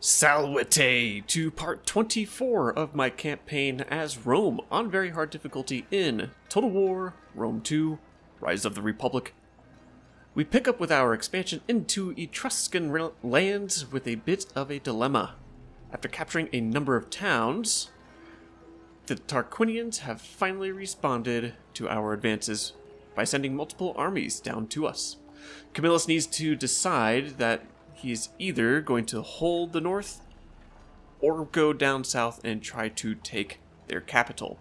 Salvete to part 24 of my campaign as Rome on very hard difficulty in Total War, Rome 2, Rise of the Republic. We pick up with our expansion into Etruscan lands with a bit of a dilemma. After capturing a number of towns, the Tarquinians have finally responded to our advances by sending multiple armies down to us. Camillus needs to decide that he's either going to hold the north or go down south and try to take their capital.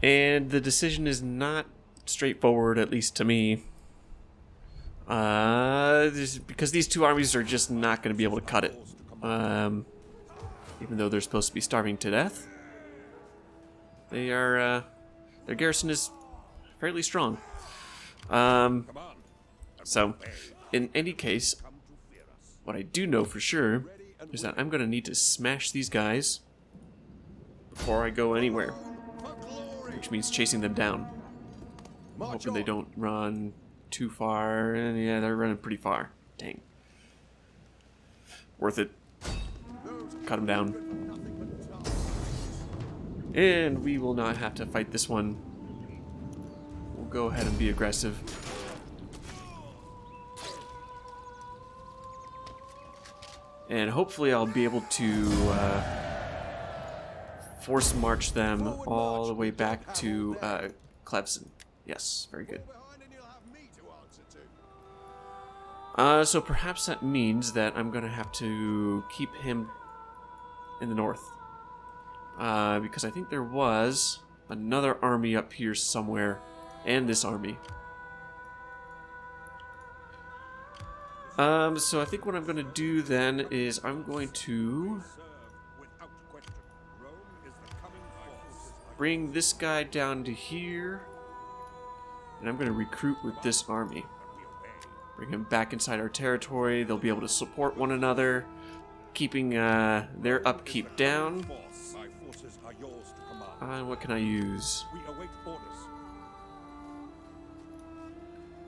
And the decision is not straightforward, at least to me. Because these two armies are just not going to be able to cut it. Even though they're supposed to be starving to death. They are, their garrison is fairly strong. So, in any case, what I do know for sure is that I'm going to need to smash these guys before I go anywhere. Which means chasing them down. I'm hoping they don't run too far. And yeah, they're running pretty far. Dang. Worth it. Cut them down. And we will not have to fight this one. We'll go ahead and be aggressive. And hopefully I'll be able to force march them all the way back to Clevson. Yes, very good. So perhaps that means that I'm going to have to keep him in the north. Because I think there was another army up here somewhere, and this army. So I think what I'm going to do then is I'm going to bring this guy down to here, and I'm going to recruit with this army. Bring him back inside our territory. They'll be able to support one another, keeping their upkeep down. What can I use?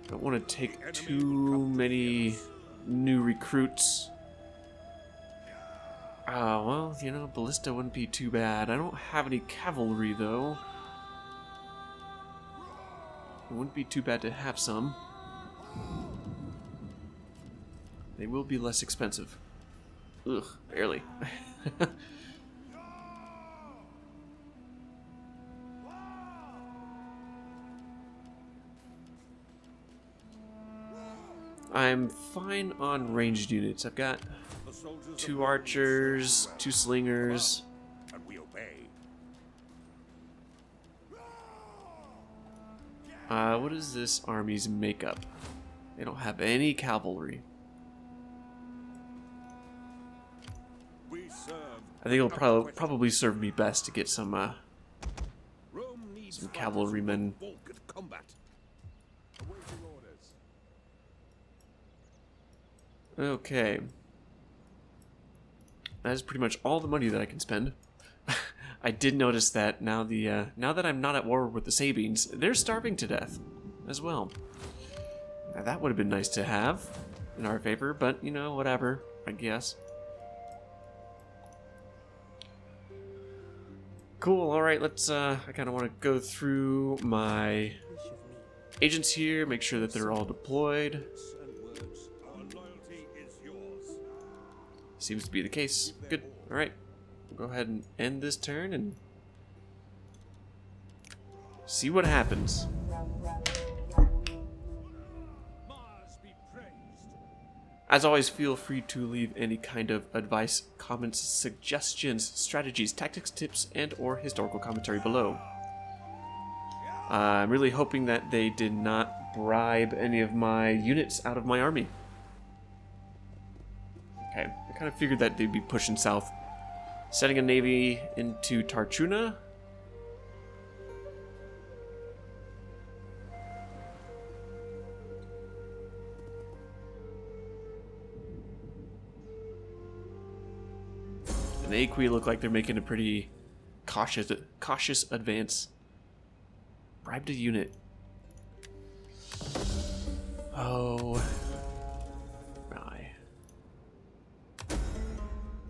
Don't want to take too many new recruits. Well, you know, ballista wouldn't be too bad. I don't have any cavalry, though. It wouldn't be too bad to have some. They will be less expensive. Ugh, barely. I'm fine on ranged units. I've got 2 archers, 2 slingers. What is this army's makeup? They don't have any cavalry. I think it'll probably serve me best to get some cavalrymen. Okay. That is pretty much all the money that I can spend. I did notice that now that I'm not at war with the Sabines, they're starving to death as well. Now, that would have been nice to have in our favor, but you know, whatever, I guess. Cool, alright, let's I kinda wanna go through my agents here, make sure that they're all deployed. Seems to be the case. Good. Alright. We'll go ahead and end this turn and see what happens. As always, feel free to leave any kind of advice, comments, suggestions, strategies, tactics, tips, and or historical commentary below. I'm really hoping that they did not bribe any of my units out of my army. Okay, I kind of figured that they'd be pushing south. Setting a navy into Tarchuna. And the Aqui look like they're making a pretty cautious advance. Bribed a unit. Oh. My.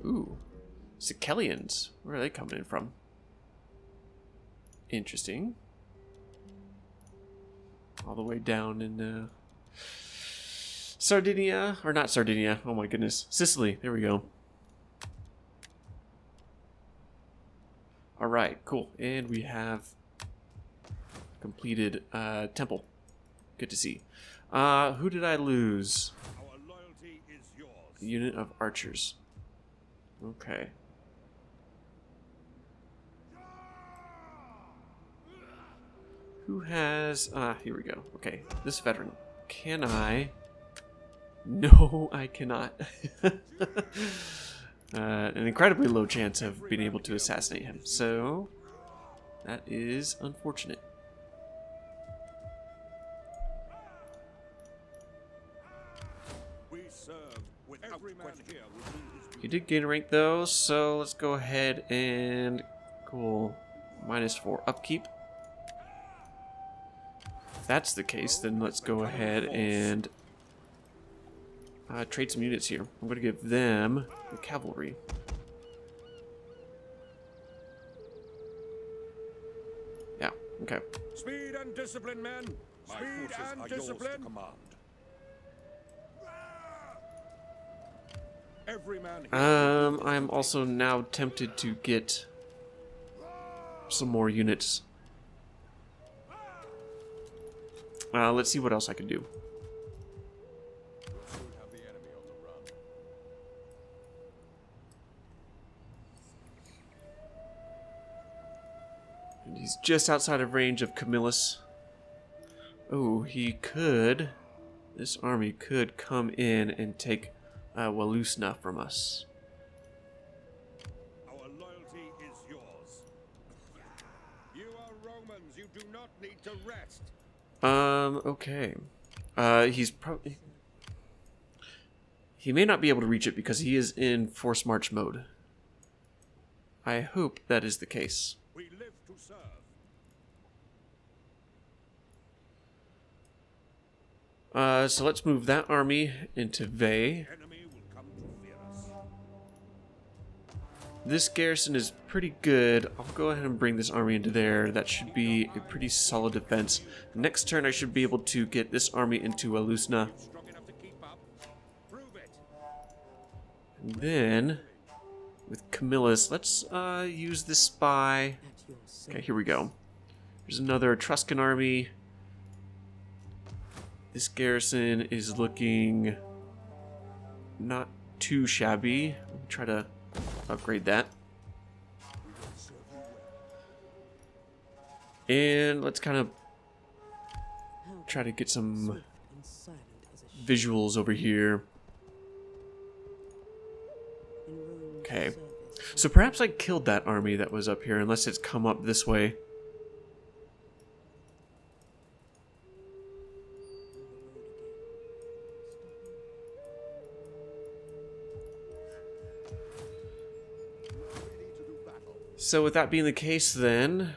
Ooh. Sicilians. Where are they coming in from? Interesting. All the way down in Sardinia. Or not Sardinia. Oh my goodness. Sicily. There we go. Alright, cool. And we have completed temple. Good to see. Who did I lose? Our loyalty is yours. A unit of archers. Okay. Who has... here we go. Okay, this veteran. Can I... No, I cannot. An incredibly low chance of being able to assassinate him. So, that is unfortunate. We serve without question. He did gain a rank though, so let's go ahead and... Cool. -4 upkeep. If that's the case, then let's go ahead and trade some units here. I'm going to give them the cavalry. Yeah, okay. Speed and discipline, men. Speed and discipline. Every man. I'm also now tempted to get some more units. Let's see what else I can do. And he's just outside of range of Camillus. Oh, he could... This army could come in and take Walusna from us. Our loyalty is yours. You are Romans. You do not need to rest. Okay. He's probably... He may not be able to reach it because he is in force march mode. I hope that is the case. We live to serve. So let's move that army into Veii. Enemy will come to fear us. This garrison is pretty good. I'll go ahead and bring this army into there. That should be a pretty solid defense. Next turn I should be able to get this army into Walusna. Strong enough to keep up. Prove it. And then, with Camillus, let's use this spy. Okay, here we go. There's another Etruscan army. This garrison is looking not too shabby. Let me try to upgrade that. And let's kind of try to get some visuals over here. Okay. So perhaps I killed that army that was up here, unless it's come up this way. So with that being the case, then...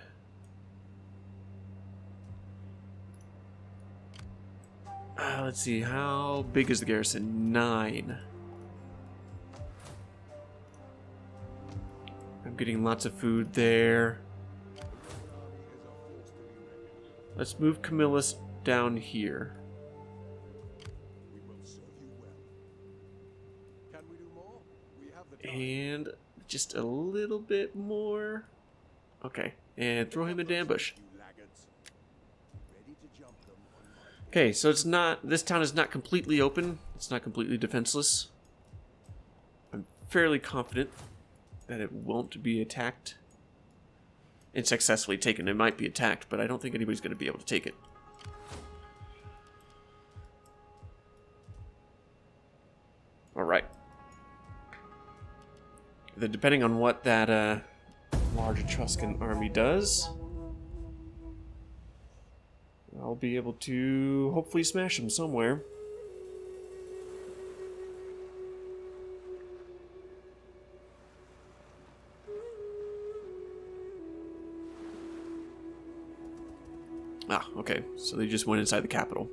let's see, how big is the garrison? 9. I'm getting lots of food there. Let's move Camillus down here. And just a little bit more. Okay, and throw him into ambush. Okay, so it's not, this town is not completely open. It's not completely defenseless. I'm fairly confident that it won't be attacked and successfully taken. It might be attacked, but I don't think anybody's going to be able to take it. Alright. Then depending on what that large Etruscan army does, I'll be able to hopefully smash them somewhere. Ah, okay. So they just went inside the capital.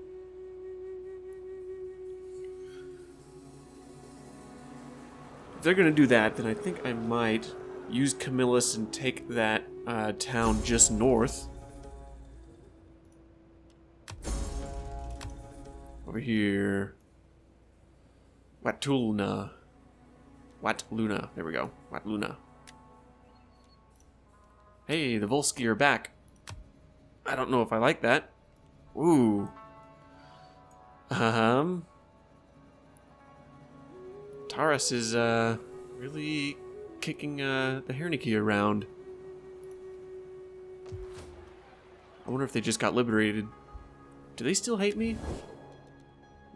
they're gonna do that, then I think I might use Camillus and take that town just north. Over here. Watluna. Watluna. There we go. Watluna. Hey, the Volsci are back. I don't know if I like that. Ooh. Taurus is really kicking the Herniki around. I wonder if they just got liberated. Do they still hate me?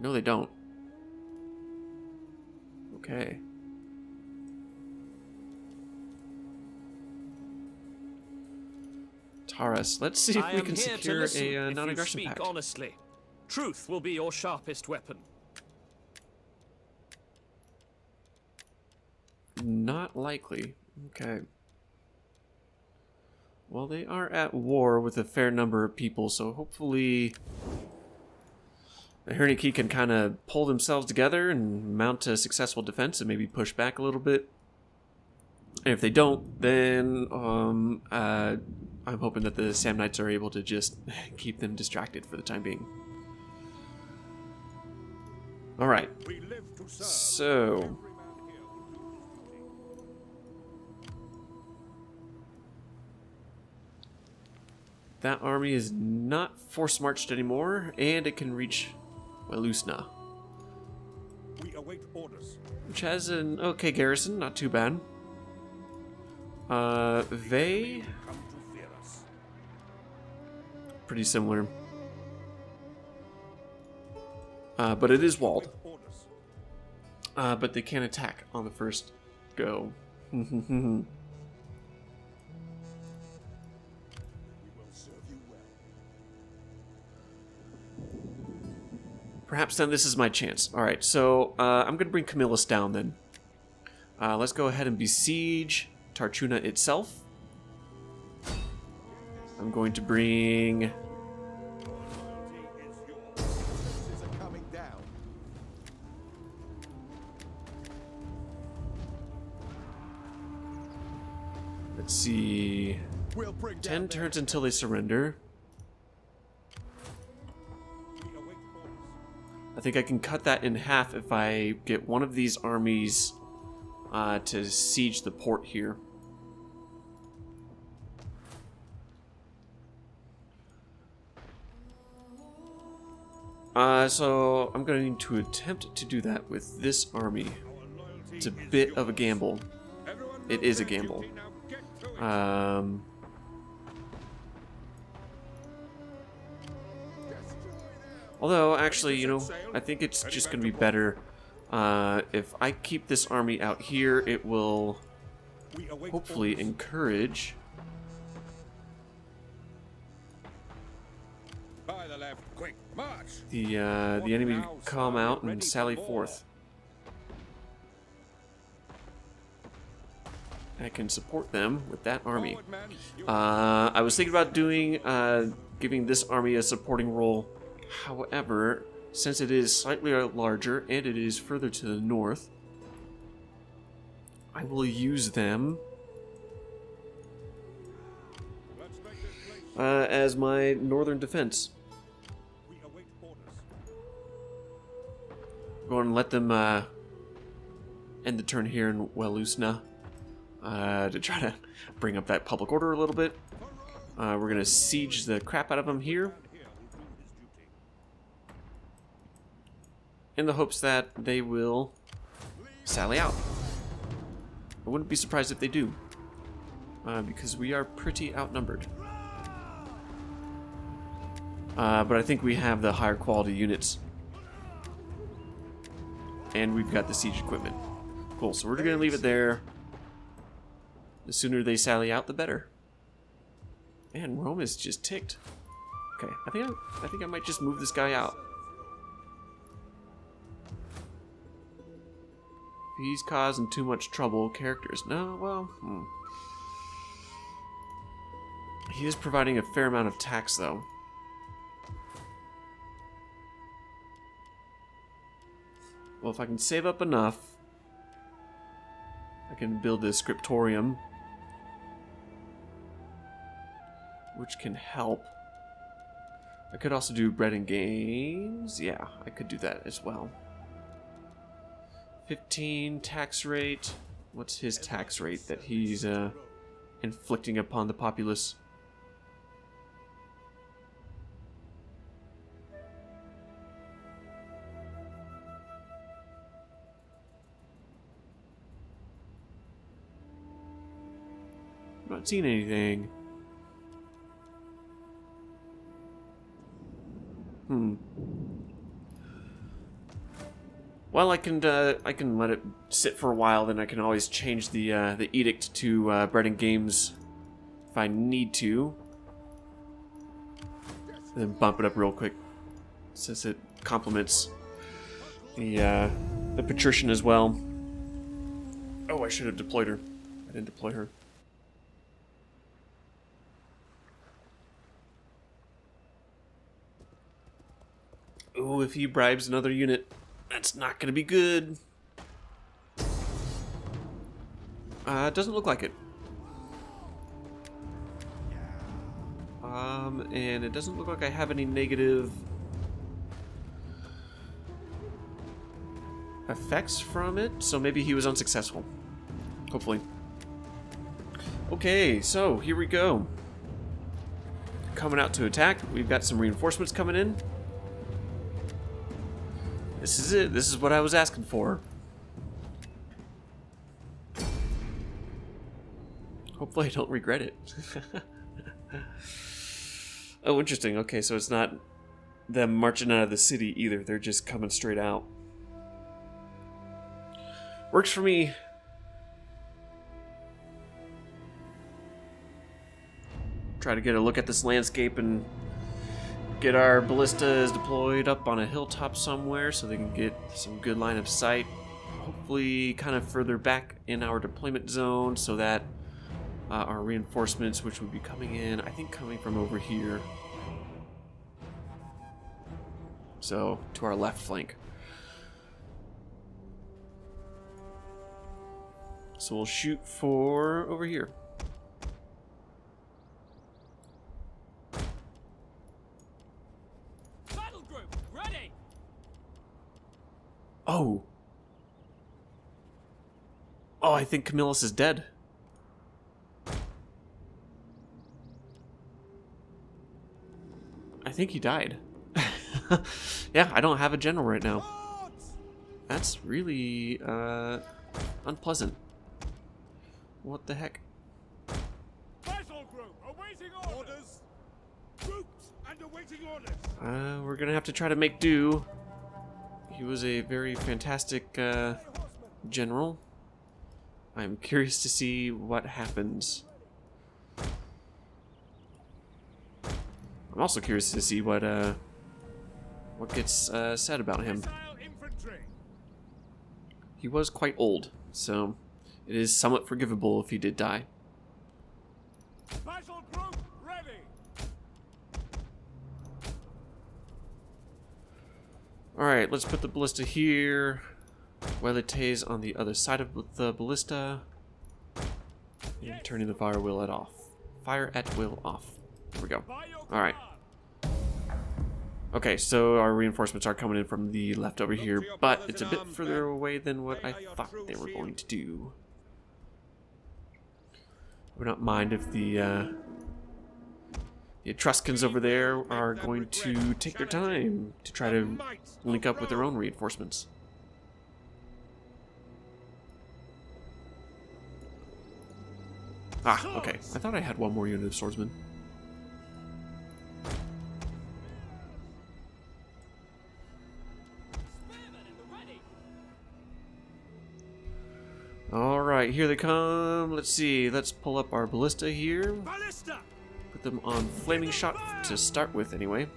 No, they don't. Okay. Taurus, let's see if we can secure a non-aggression pact. Honestly, truth will be your sharpest weapon. Not likely. Okay. Well, they are at war with a fair number of people, so hopefully the Herniki can kind of pull themselves together and mount a successful defense and maybe push back a little bit. And if they don't, then I'm hoping that the Samnites are able to just keep them distracted for the time being. Alright. So that army is not force marched anymore, and it can reach Welusna, We await orders. which has an okay garrison, not too bad. They Come to fear us. pretty similar, but it is walled. Orders. But they can't attack on the first go. We will serve you well. Perhaps then this is my chance. Alright, so I'm going to bring Camillus down then. Let's go ahead and besiege Tarchuna itself. I'm going to bring... Is coming down. Let's see... We'll bring 10 down turns until they surrender. We await orders. I think I can cut that in half if I get one of these armies to siege the port here. So I'm going to attempt to do that with this army. Our loyalty It's a is bit of a yours. gamble. Everyone It knows is a their gamble. duty. Now get to it. Although, actually, you know, I think it's just going to be better if I keep this army out here. It will We await hopefully orders. encourage By the left, quick march. the enemy to come out and sally forth. I can support them with that army. Forward, men. You I was thinking about doing giving this army a supporting role. However, since it is slightly larger and it is further to the north, I will use them Let's make this place. as my northern defense. We await orders. Go and let them end the turn here in Welusna to try to bring up that public order a little bit. We're going to siege the crap out of them here Here will do his duty. in the hopes that they will sally out. I wouldn't be surprised if they do, because we are pretty outnumbered. But I think we have the higher quality units. And we've got the siege equipment. Cool, so we're going to leave it there. The sooner they sally out, the better. Man, Rome is just ticked. Okay, I think I might just move this guy out. He's causing too much trouble. Characters. No, well, he is providing a fair amount of tax, though. Well, if I can save up enough, can build a scriptorium, which can help. I could also do bread and games. Yeah, I could do that as well. 15 tax rate. What's his tax rate that he's inflicting upon the populace? I'm not seeing anything. Well, I can let it sit for a while. Then I can always change the edict to bread and games if I need to. Then bump it up real quick, since it complements the patrician as well. Oh, I should have deployed her. I didn't deploy her. Ooh, if he bribes another unit, that's not gonna be good. It doesn't look like it. And it doesn't look like I have any negative effects from it, so maybe he was unsuccessful. Hopefully. Okay, so here we go. Coming out to attack. We've got some reinforcements coming in. This is it. This is what I was asking for. Hopefully I don't regret it. Oh, interesting. Okay, so it's not them marching out of the city either. They're just coming straight out. Works for me. Try to get a look at this landscape and get our ballistas deployed up on a hilltop somewhere so they can get some good line of sight. Hopefully kind of further back in our deployment zone so that our reinforcements, which would be coming in, I think coming from over here. So, to our left flank. So we'll shoot for over here. Battle group, ready! Oh! Oh, I think Camillus is dead. I think he died. Yeah, I don't have a general right now. That's really unpleasant. What the heck? Battle group, awaiting orders. Groups and awaiting orders. We're gonna have to try to make do. He was a very fantastic general. I'm curious to see what happens. I'm also curious to see what gets said about him. He was quite old, so it is somewhat forgivable if he did die. Battle group ready. Alright, let's put the ballista here. Velites on the other side of the ballista. And turning the fire wheel off. Fire at will off. There we go. Alright. Okay, so our reinforcements are coming in from the left over here, but it's a bit further away than what I thought they were going to do. I would not mind if the Etruscans over there are going to take their time to try to link up with their own reinforcements. Ah, okay. I thought I had one more unit of swordsmen. Alright, here they come. Let's see. Let's pull up our ballista here. Ballista. Put them on flaming shot to start with, anyway.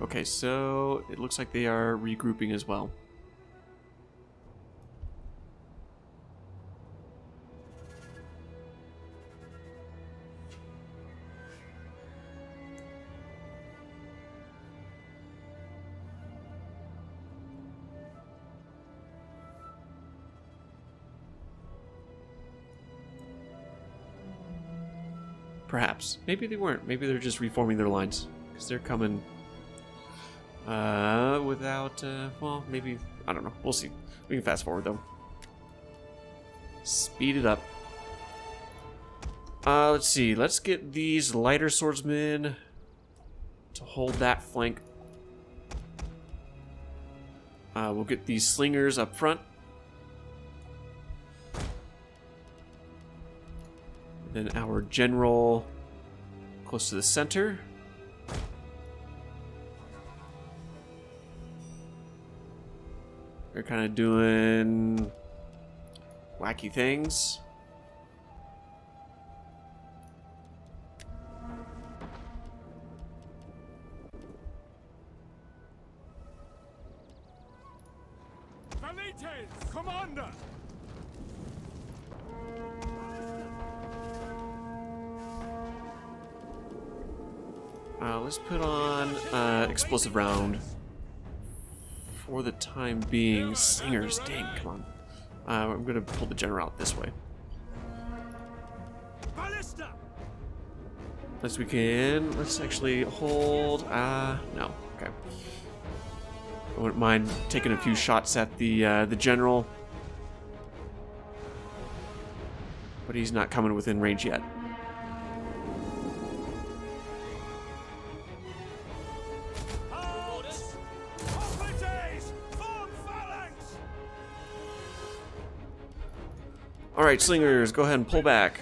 Okay, so it looks like they are regrouping as well. Perhaps. Maybe they weren't. Maybe they're just reforming their lines. Because they're coming without, well, maybe, I don't know. We'll see. We can fast forward, though. Speed it up. Let's see. Let's get these lighter swordsmen to hold that flank. We'll get these slingers up front. Then our general close to the center. They're kind of doing wacky things. Commander! Let's put on explosive round for the time being. Slingers, dang, come on. I'm gonna pull the general out this way. As we can. Let's actually hold. No, okay. I wouldn't mind taking a few shots at the general, but he's not coming within range yet. All right, slingers, go ahead and pull back.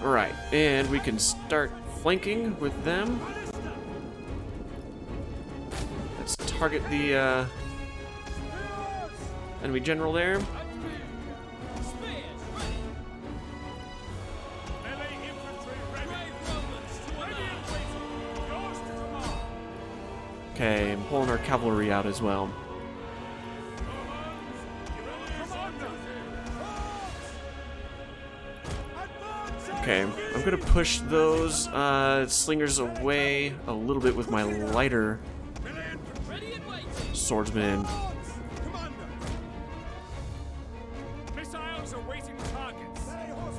Alright, and we can start flanking with them. Let's target the enemy general there. Okay, and pulling our cavalry out as well. Okay, I'm gonna push those slingers away a little bit with my lighter swordsman. Missiles awaiting targets. Slingers!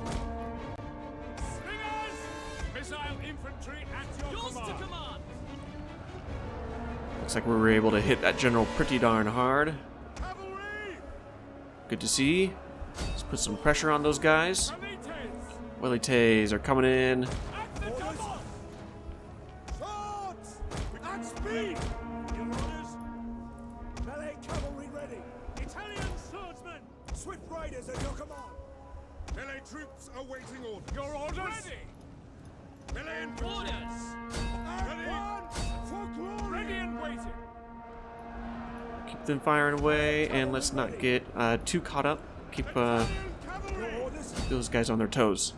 Missile infantry at your command. Looks like we were able to hit that general pretty darn hard. Cavalry! Good to see. Let's put some pressure on those guys. Willy Tays are coming in. Swords! At speed! Your orders? Melee cavalry ready. Italian swordsmen! Swift riders at your command. Melee troops awaiting orders. Your orders? Ready! Melee infantry. Orders! Advance for glory! Ready and waiting. Keep them firing away, and let's not get too caught up. Keep those guys on their toes.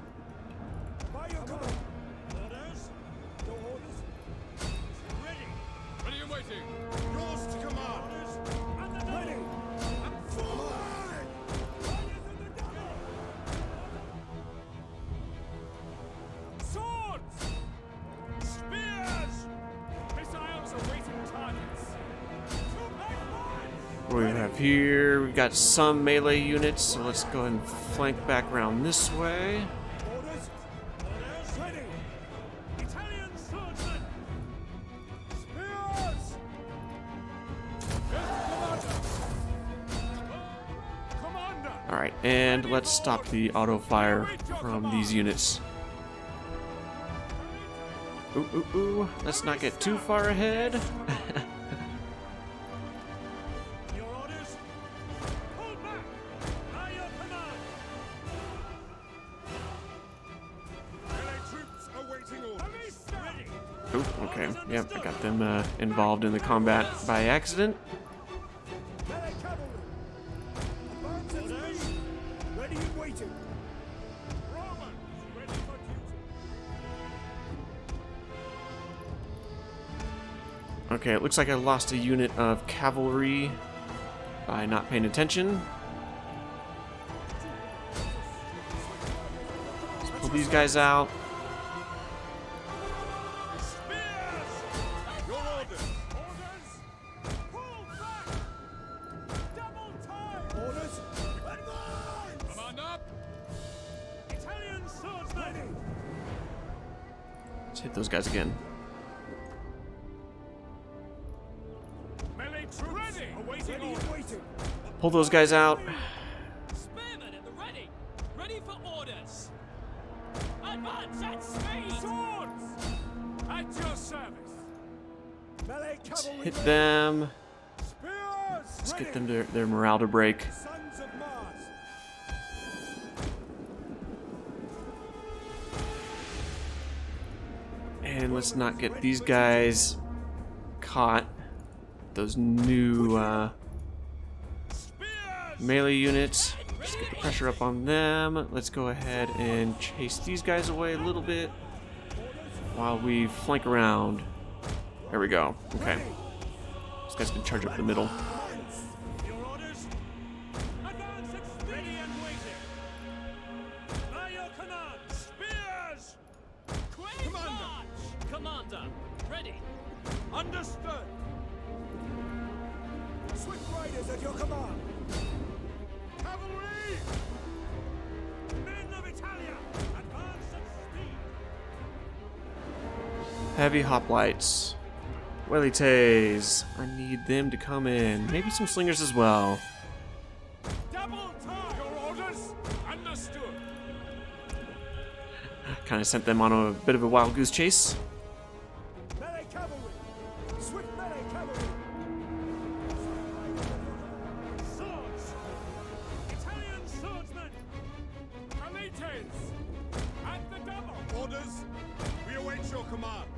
What do we have here? We've got some melee units, so let's go ahead and flank back around this way. Orders! Orders! Ready! Italian swordsmen! Spears! Commander! Alright, and let's stop the auto fire from these units. Ooh, ooh, ooh. Let's not get too far ahead. Okay, yep, I got them involved in the combat by accident. Okay, it looks like I lost a unit of cavalry by not paying attention. Let's pull these guys out. Let's hit those guys again. Melee troops ready. Awaiting orders. Pull those guys out. Spearmen at the ready! Ready for orders! Advance at speed! Swords at your service. Melee cavalry Hit ready. them. Spears Let's ready. get them their morale to break. Sons of Mars. And let's not get these guys caught. Those new Spears. melee units. Just get the pressure up on them. Let's go ahead and chase these guys away a little bit while we flank around. There we go. Okay. These guys can charge up the middle. Your orders. Advance at speed. Ready and waiting. By your command. Spears. Quick march! Commander, ready! Understood. Swift riders at your command. Cavalry. Men of Italia. Advance at speed. Heavy hoplites. Wellites. I need them to come in. Maybe some slingers as well. Double time. Your orders. Understood. Kind of sent them on a bit of a wild goose chase. Melee cavalry. Swift melee cavalry. Swords. Italian swordsmen. Peninsula. At the double. Orders. We await your command.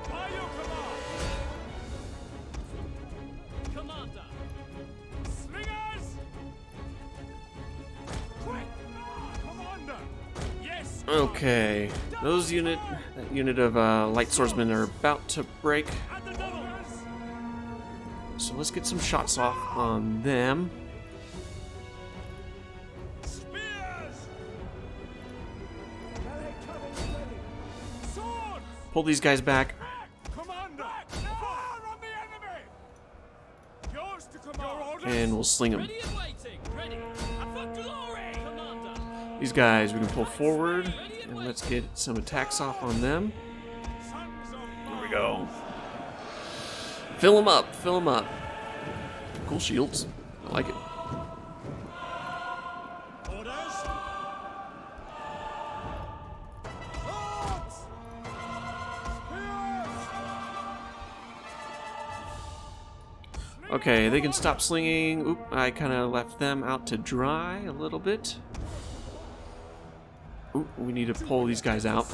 By your command. Commander, Slingers. Quick. Commander. Yes. Okay. That unit of light swordsmen are about to break. At the double. So let's get some shots off on them. Spears. Melee cavalry ready. Swords. Pull these guys back. Commander! Fire on the enemy! Yours to command. Your orders? And we'll sling them. ready and waiting! Ready! And for glory! Commander, These guys we can pull forward. And let's get some attacks off on them. Sons of Here we go. Fill them up. Fill them up. Cool shields. I like it. orders. Swords! Spears! Okay, they can stop slinging. Oop, I kind of left them out to dry a little bit. Oop, we need to pull these guys out.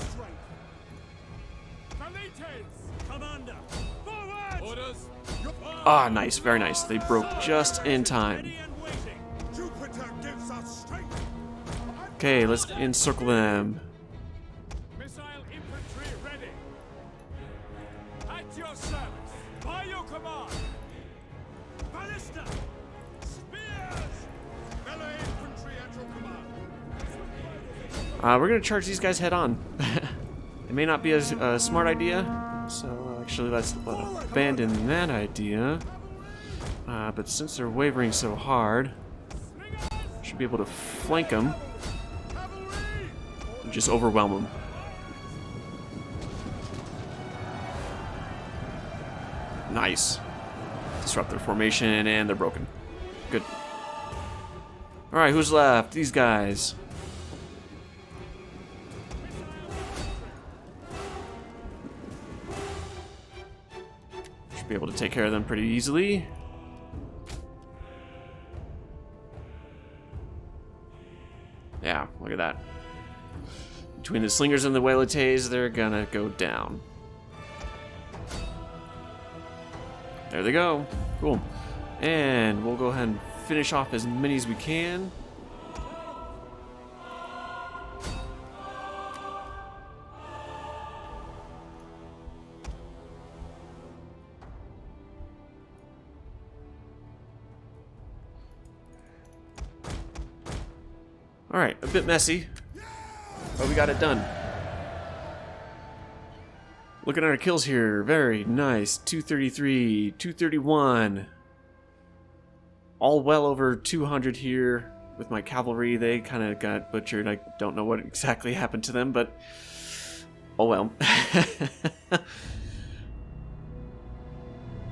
Commander! Forward! Orders! Ah, nice, very nice. They broke just in time. Ready and waiting. Jupiter gives us strength. Okay, let's encircle them. Missile infantry ready. At your service. By your command. Ballista. Spears. Melee infantry at your command. We're gonna charge these guys head on. It may not be a smart idea, so actually let's abandon that idea. But since they're wavering so hard, should be able to flank them and just overwhelm them. Nice. Disrupt their formation, and they're broken. Good. Alright, who's left? These guys. Should be able to take care of them pretty easily. Yeah, look at that. Between the slingers and the waylates, they're gonna go down. There they go. Cool. And we'll go ahead and finish off as many as we can. Alright, a bit messy, but we got it done. Looking at our kills here, very nice. 233, 231. All well over 200 here. with my cavalry. They kind of got butchered. I don't know what exactly happened to them, but oh well.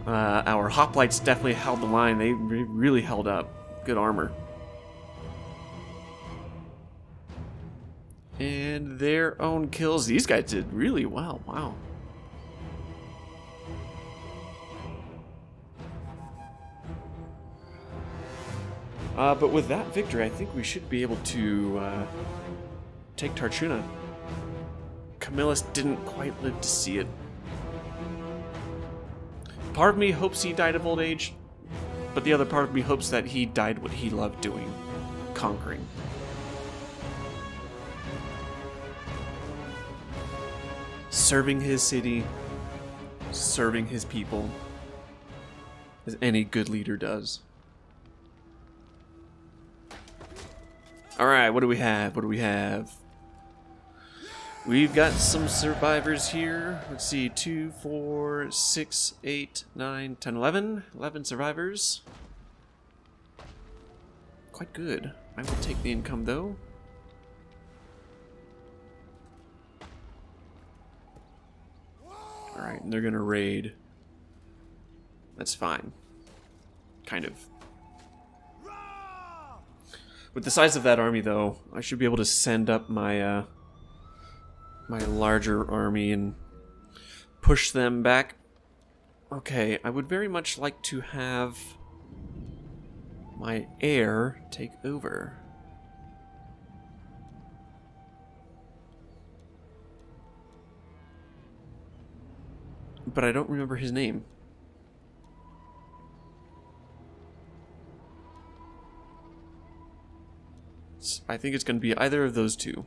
Our hoplites definitely held the line. They really held up. Good armor. And their own kills. These guys did really well. Wow. But with that victory, I think we should be able to take Tarchuna. Camillus didn't quite live to see it. Part of me hopes he died of old age, but the other part of me hopes that he died what he loved doing, conquering. Serving his city, serving his people, as any good leader does. Alright, what do we have? What do we have? We've got some survivors here. Let's see, 2, 4, 6, 8, 9, 10, 11. 11 survivors. Quite good. I will take the income, though. Alright, and they're gonna raid. That's fine. Kind of. With the size of that army, though, I should be able to send up my my larger army and push them back. Okay, I would very much like to have my heir take over. But I don't remember his name. I think it's going to be either of those two.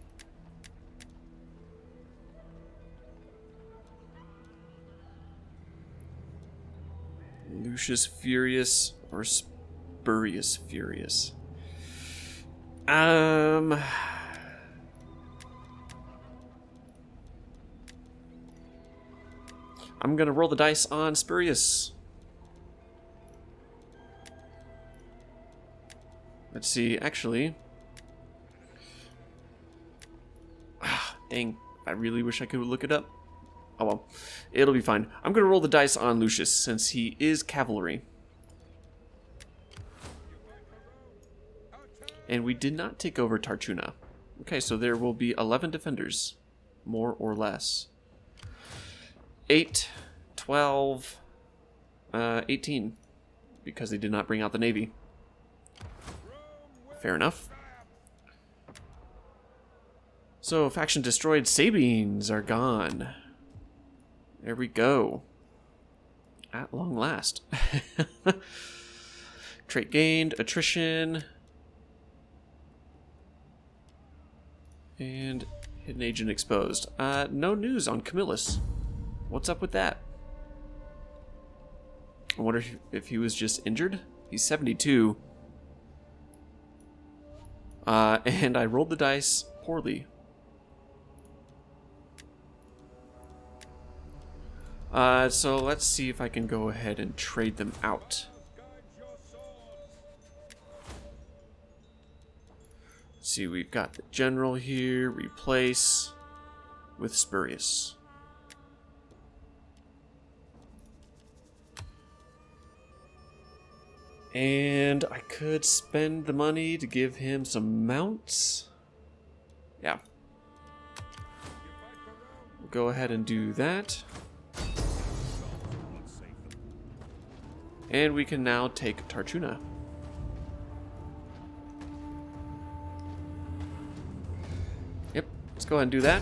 Lucius Furious or Spurious Furious? I'm gonna roll the dice on Spurious. Let's see, actually. Dang, I really wish I could look it up. Oh well, it'll be fine. I'm gonna roll the dice on Lucius since he is cavalry. And we did not take over Tarchuna. Okay, so there will be 11 defenders, more or less. 8, 12, 18, because they did not bring out the navy. Fair enough. So, faction destroyed. Sabines are gone. There we go. At long last. Trait gained, attrition, and hidden agent exposed. No news on Camillus. What's up with that? I wonder if he was just injured. He's 72. And I rolled the dice poorly. So let's see if I can go ahead and trade them out. Let's see, we've got the general here, replace with Spurious. And I could spend the money to give him some mounts. Yeah. We'll go ahead and do that. And we can now take Tarchuna. Yep, let's go ahead and do that.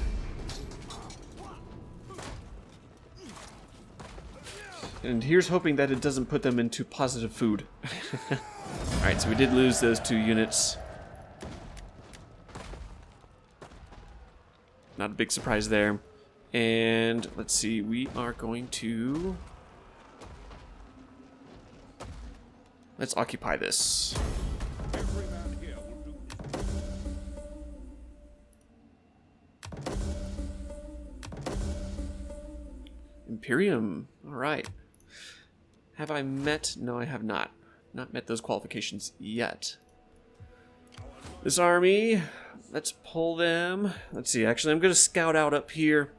And here's hoping that it doesn't put them into positive food. Alright, so we did lose those 2 units. Not a big surprise there. And let's see, we are going to... Let's occupy this. Every man here will do. Imperium. Alright. Have I met? No, I have not. Not met those qualifications yet. This army, let's pull them. Let's see, actually, I'm going to scout out up here.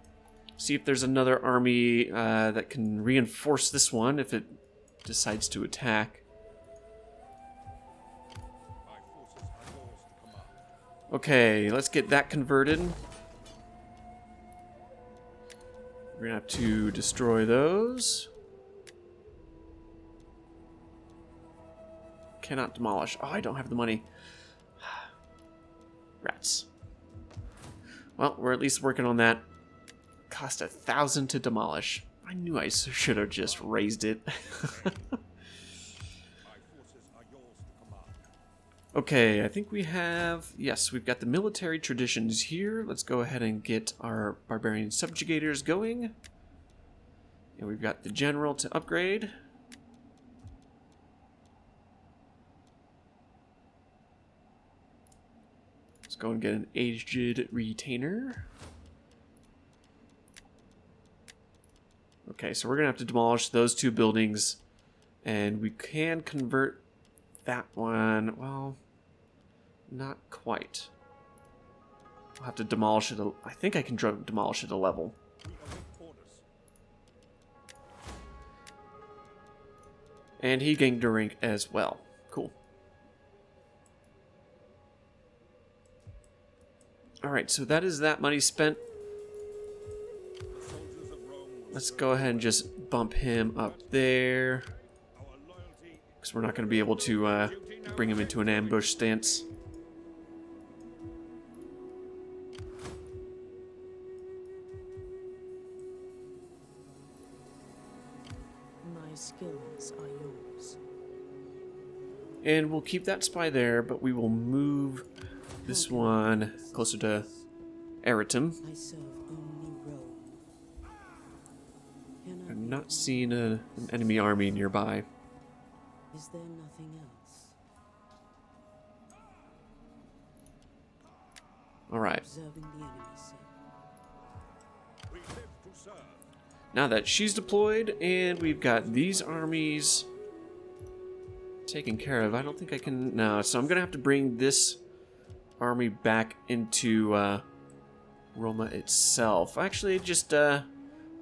See if there's another army that can reinforce this one if it decides to attack. Okay, let's get that converted. We're going to have to destroy those. Cannot demolish. Oh, I don't have the money. Rats. Well, we're at least working on that. Cost 1,000 to demolish. I knew I should have just raised it. Okay, I think we have... Yes, we've got the military traditions here. Let's go ahead and get our barbarian subjugators going. And we've got the general to upgrade. Let's go and get an aged retainer. Okay, so we're going to have to demolish those two buildings. And we can convert that one. Well, not quite. I'll have to demolish it. I think I can demolish it a level. And he gained a rank as well. Cool. Alright, so that is that money spent. Let's go ahead and just bump him up there. Because we're not going to be able to bring him into an ambush stance. My skills are yours. And we'll keep that spy there, but we will move this one closer to Eritum. I serve only Rome. I'm not seeing an enemy army nearby. Is there nothing else? Alright. Observing the enemy, sir. We live to serve. Now that she's deployed and we've got these armies taken care of, I don't think I can... No, so I'm going to have to bring this army back into Roma itself. Actually, just down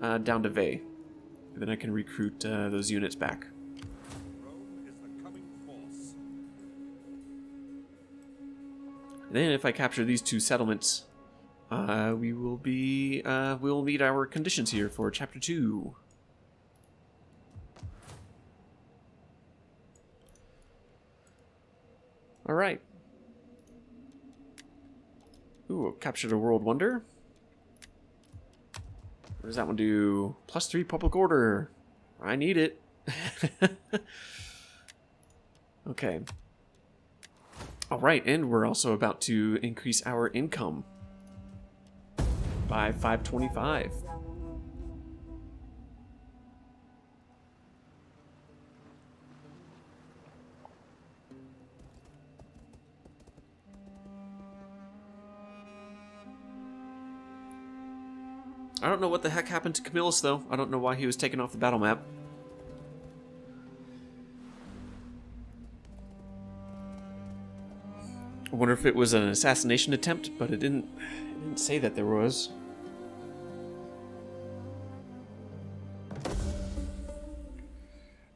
to Veii. And then I can recruit those units back. Rome is the coming force. Then if I capture these two settlements, we will be we'll meet our conditions here for chapter 2. All right. Ooh, captured a world wonder. What does that one do? +3 public order. I need it. Okay. All right, and we're also about to increase our income by 525. I don't know what the heck happened to Camillus, though. I don't know why he was taken off the battle map. I wonder if it was an assassination attempt, but it didn't say that there was.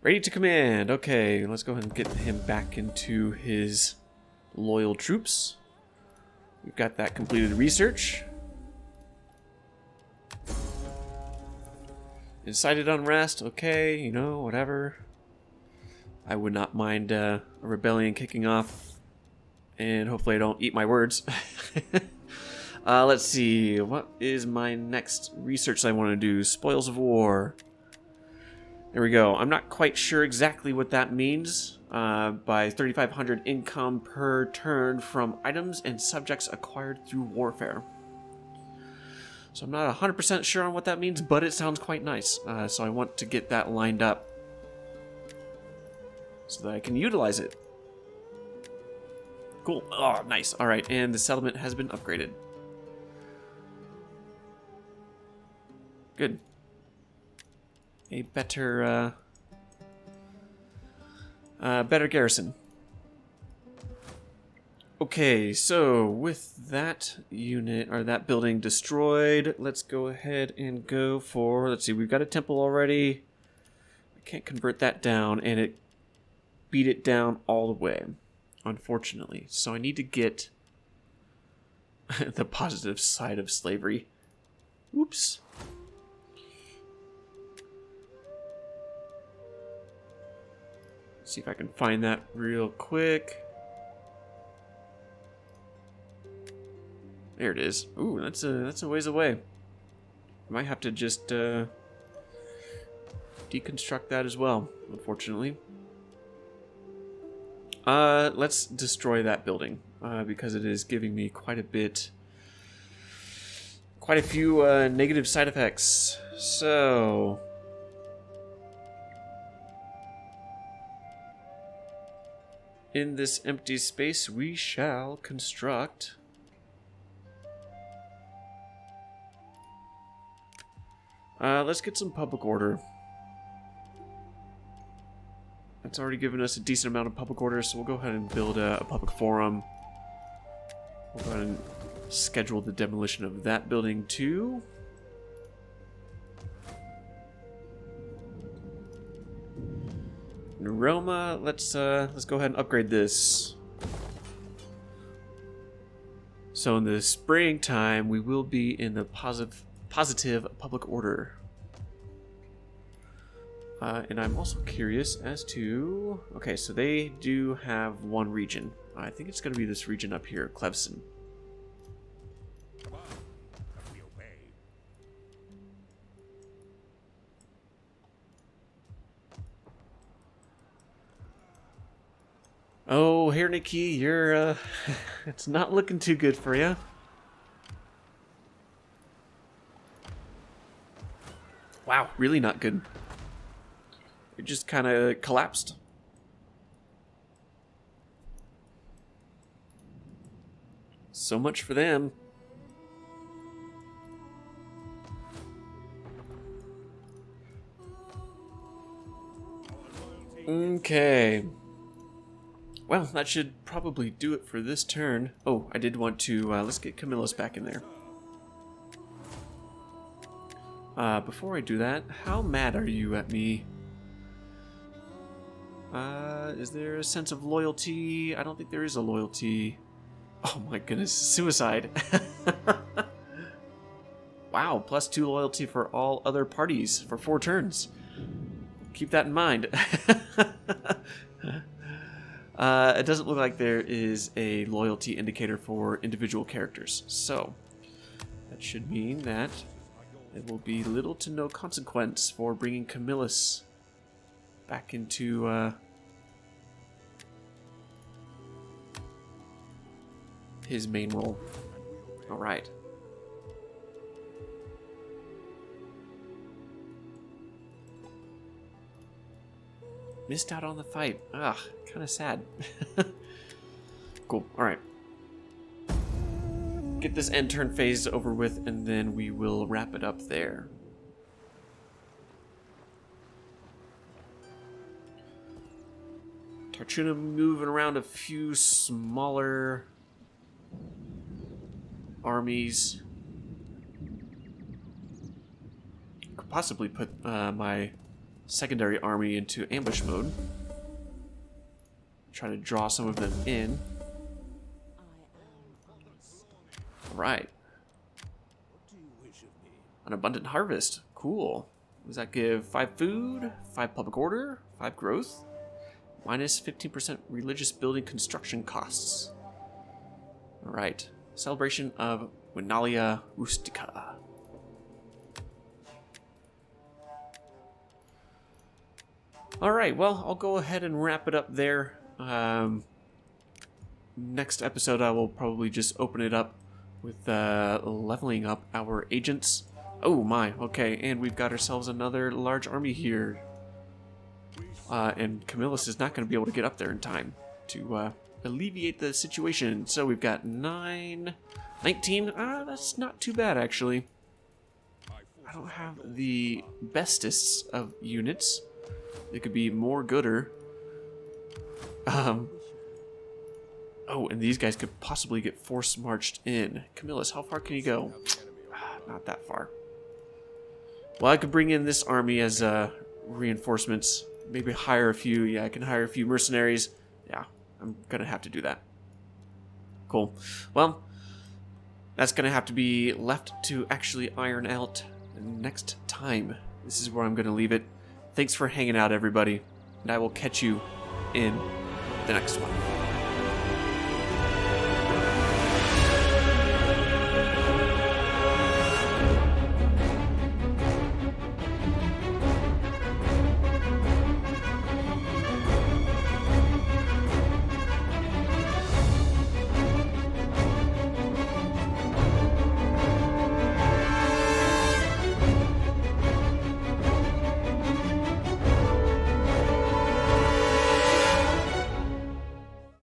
Ready to command. Okay, let's go ahead and get him back into his loyal troops. We've got that completed research. Incited unrest, okay, you know, whatever. I would not mind a rebellion kicking off, and hopefully I don't eat my words. Let's see, what is my next research I want to do? Spoils of war. There we go. I'm not quite sure exactly what that means. By 3,500 income per turn from items and subjects acquired through warfare. So I'm not 100% sure on what that means, but it sounds quite nice. So I want to get that lined up so that I can utilize it. Cool. Oh, nice. All right, and the settlement has been upgraded. Good. A better, better garrison. Okay, so with that unit, or that building destroyed, let's go ahead and go for, let's see, we've got a temple already. I can't convert that down, and it beat it down all the way, unfortunately. So I need to get the positive side of slavery. Oops. See if I can find that real quick. There it is. Ooh, that's a ways away. I might have to just deconstruct that as well, unfortunately. Let's destroy that building because it is giving me quite a few negative side effects. So in this empty space, we shall construct let's get some public order. That's already given us a decent amount of public order, so we'll go ahead and build a public forum. We'll go ahead and schedule the demolition of that building too. Roma, let's go ahead and upgrade this. So in the springtime, we will be in the positive public order. And I'm also curious as to... Okay, so they do have one region. I think it's going to be this region up here, Clevson. Come on, let me obey. Oh, Nikki, you're, it's not looking too good for you. Wow, really not good. It just kind of collapsed. So much for them. Okay. Well, that should probably do it for this turn. Oh, I did want to, let's get Camillus back in there. Before I do that, how mad are you at me? Is there a sense of loyalty? I don't think there is a loyalty. Oh my goodness, suicide. Wow, +2 loyalty for all other parties for 4 turns. Keep that in mind. It doesn't look like there is a loyalty indicator for individual characters. So, that should mean that it will be little to no consequence for bringing Camillus back into his main role. Alright. Missed out on the fight. Ugh, kind of sad. Cool, alright. Get this end turn phase over with, and then we will wrap it up there. Tarchuna moving around a few smaller armies. Could possibly put my secondary army into ambush mode. Try to draw some of them in. Alright. An abundant harvest. Cool. Does that give 5 food, 5 public order, 5 growth, minus 15% religious building construction costs. Alright. Celebration of Winalia Rustica. Alright, well, I'll go ahead and wrap it up there. Next episode, I will probably just open it up with leveling up our agents. Oh my, okay, and we've got ourselves another large army here. And Camillus is not going to be able to get up there in time to alleviate the situation. So we've got 19. That's not too bad, actually. I don't have the bestest of units. They could be more gooder. Oh, and these guys could possibly get force marched in. Camillus, how far can you go? Not that far. Well, I could bring in this army as reinforcements. Maybe hire a few. Yeah, I can hire a few mercenaries. Yeah, I'm going to have to do that. Cool. Well, that's going to have to be left to actually iron out next time. This is where I'm going to leave it. Thanks for hanging out, everybody. And I will catch you in the next one.